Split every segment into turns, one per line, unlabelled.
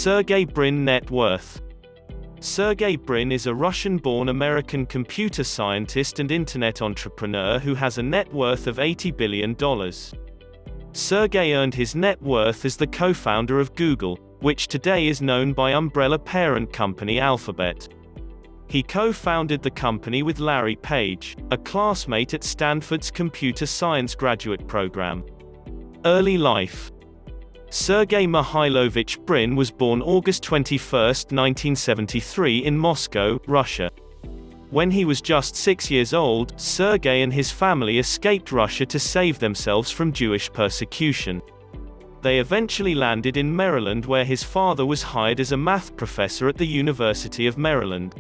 Sergey Brin net worth. Sergey Brin is a Russian-born American computer scientist and internet entrepreneur who has a net worth of $80 billion. Sergey earned his net worth as the co-founder of Google, which today is known by umbrella parent company Alphabet. He co-founded the company with Larry Page, a classmate at Stanford's computer science graduate program. Early life. Sergey Mikhailovich Brin was born August 21, 1973 in Moscow, Russia. When he was just 6 years old, Sergey and his family escaped Russia to save themselves from Jewish persecution. They eventually landed in Maryland, where his father was hired as a math professor at the University of Maryland.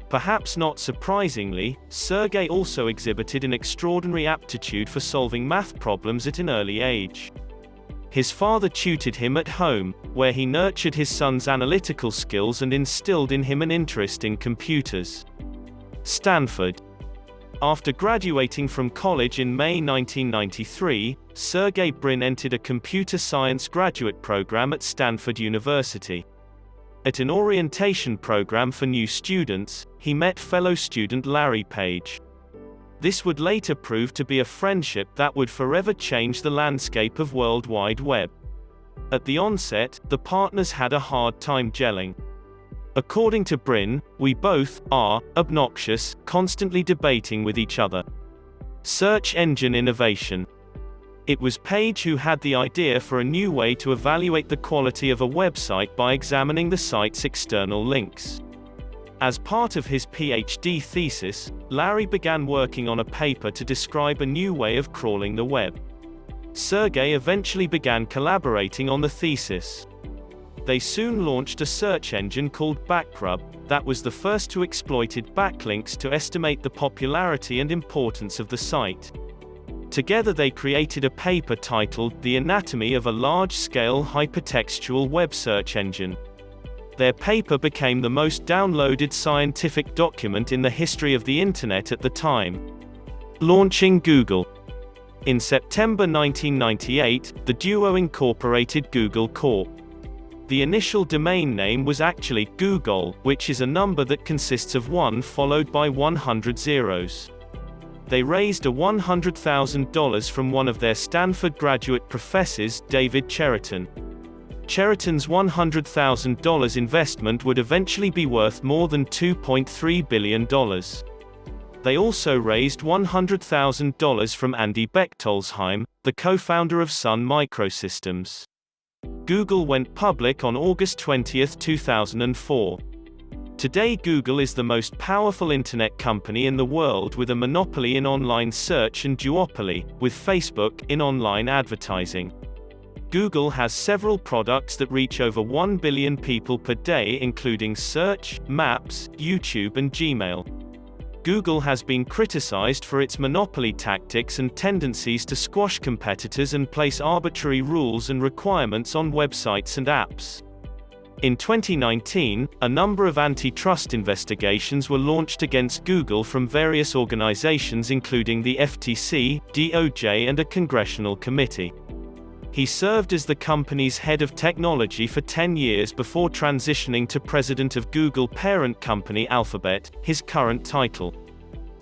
Perhaps not surprisingly, Sergey also exhibited an extraordinary aptitude for solving math problems at an early age. His father tutored him at home, where he nurtured his son's analytical skills and instilled in him an interest in computers. Stanford. After graduating from college in May 1993, Sergey Brin entered a computer science graduate program at Stanford University. At an orientation program for new students, he met fellow student Larry Page. This would later prove to be a friendship that would forever change the landscape of World Wide Web. At the onset, the partners had a hard time gelling. According to Brin, "We both are obnoxious, constantly debating with each other." Search engine innovation. It was Page who had the idea for a new way to evaluate the quality of a website by examining the site's external links. As part of his PhD thesis, Larry began working on a paper to describe a new way of crawling the web. Sergey eventually began collaborating on the thesis. They soon launched a search engine called Backrub, that was the first to exploited backlinks to estimate the popularity and importance of the site. Together they created a paper titled The Anatomy of a Large-Scale Hypertextual Web Search Engine. Their paper became the most downloaded scientific document in the history of the Internet at the time. Launching Google. In September 1998, the duo incorporated Google Corp. The initial domain name was actually Google, which is a number that consists of 1 followed by 100 zeros. They raised $100,000 from one of their Stanford graduate professors, David Cheriton. Cheriton's $100,000 investment would eventually be worth more than $2.3 billion. They also raised $100,000 from Andy Bechtolsheim, the co-founder of Sun Microsystems. Google went public on August 20, 2004. Today Google is the most powerful internet company in the world, with a monopoly in online search and duopoly, with Facebook, in online advertising. Google has several products that reach over 1 billion people per day, including Search, Maps, YouTube and Gmail. Google has been criticized for its monopoly tactics and tendencies to squash competitors and place arbitrary rules and requirements on websites and apps. In 2019, a number of antitrust investigations were launched against Google from various organizations including the FTC, DOJ and a congressional committee. He served as the company's head of technology for 10 years before transitioning to president of Google parent company Alphabet, his current title.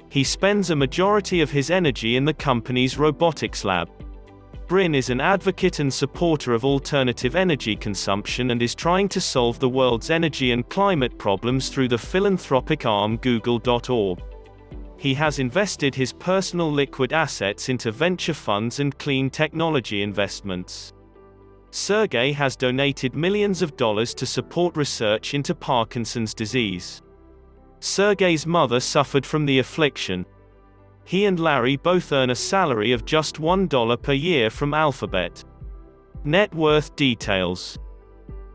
He spends a majority of his energy in the company's robotics lab. Brin is an advocate and supporter of alternative energy consumption and is trying to solve the world's energy and climate problems through the philanthropic arm Google.org. He has invested his personal liquid assets into venture funds and clean technology investments. Sergey has donated millions of dollars to support research into Parkinson's disease. Sergey's mother suffered from the affliction. He and Larry both earn a salary of just $1 per year from Alphabet. Net worth details.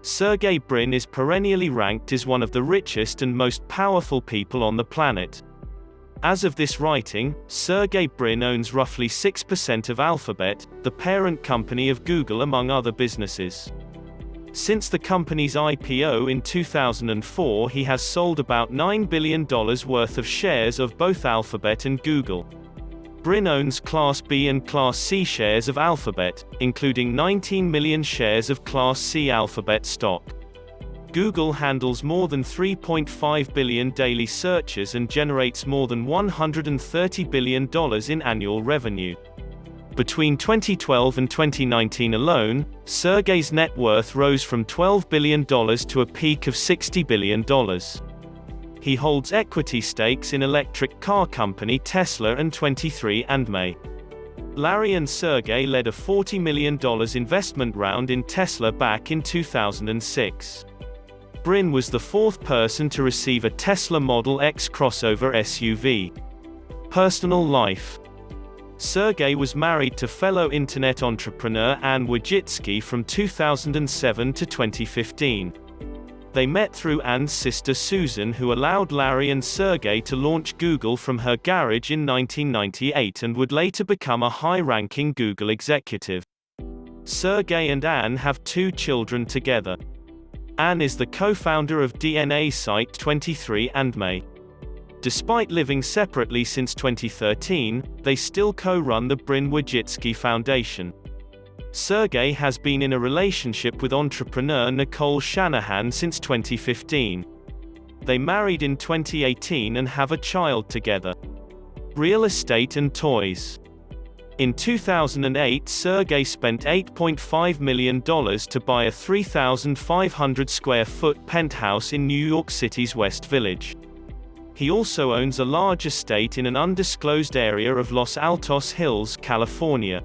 Sergey Brin is perennially ranked as one of the richest and most powerful people on the planet. As of this writing, Sergey Brin owns roughly 6% of Alphabet, the parent company of Google, among other businesses. Since the company's IPO in 2004, he has sold about $9 billion worth of shares of both Alphabet and Google. Brin owns Class B and Class C shares of Alphabet, including 19 million shares of Class C Alphabet stock. Google handles more than 3.5 billion daily searches and generates more than $130 billion in annual revenue. Between 2012 and 2019 alone, Sergey's net worth rose from $12 billion to a peak of $60 billion. He holds equity stakes in electric car company Tesla and 23andMe. Larry and Sergey led a $40 million investment round in Tesla back in 2006. Brin was the fourth person to receive a Tesla Model X crossover SUV. Personal life. Sergey was married to fellow internet entrepreneur Ann Wojcicki from 2007 to 2015. They met through Ann's sister Susan, who allowed Larry and Sergey to launch Google from her garage in 1998 and would later become a high-ranking Google executive. Sergey and Ann have 2 children together. Ann is the co-founder of DNA site 23andMe. Despite living separately since 2013, they still co-run the Brin-Wojcicki Foundation. Sergey has been in a relationship with entrepreneur Nicole Shanahan since 2015. They married in 2018 and have a child together. Real estate and toys. In 2008, Sergey spent $8.5 million to buy a 3,500 square foot penthouse in New York City's West Village. He also owns a large estate in an undisclosed area of Los Altos Hills, California.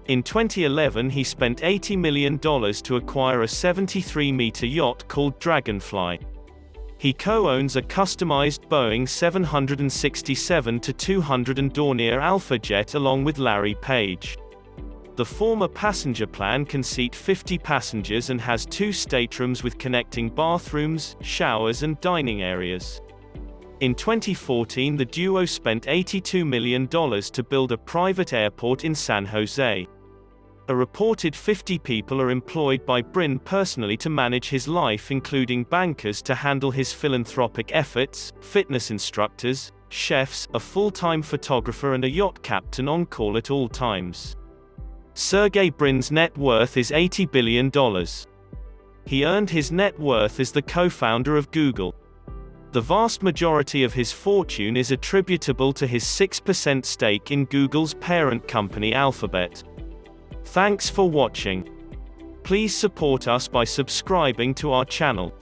In 2011, he spent $80 million to acquire a 73-meter yacht called Dragonfly. He co-owns a customized Boeing 767-200 Dornier Alpha jet along with Larry Page. The former passenger plan can seat 50 passengers and has 2 staterooms with connecting bathrooms, showers and dining areas. In 2014, the duo spent $82 million to build a private airport in San Jose. A reported 50 people are employed by Brin personally to manage his life, including bankers to handle his philanthropic efforts, fitness instructors, chefs, a full-time photographer and a yacht captain on call at all times. Sergey Brin's net worth is $80 billion. He earned his net worth as the co-founder of Google. The vast majority of his fortune is attributable to his 6% stake in Google's parent company Alphabet. Thanks for watching. Please support us by subscribing to our channel.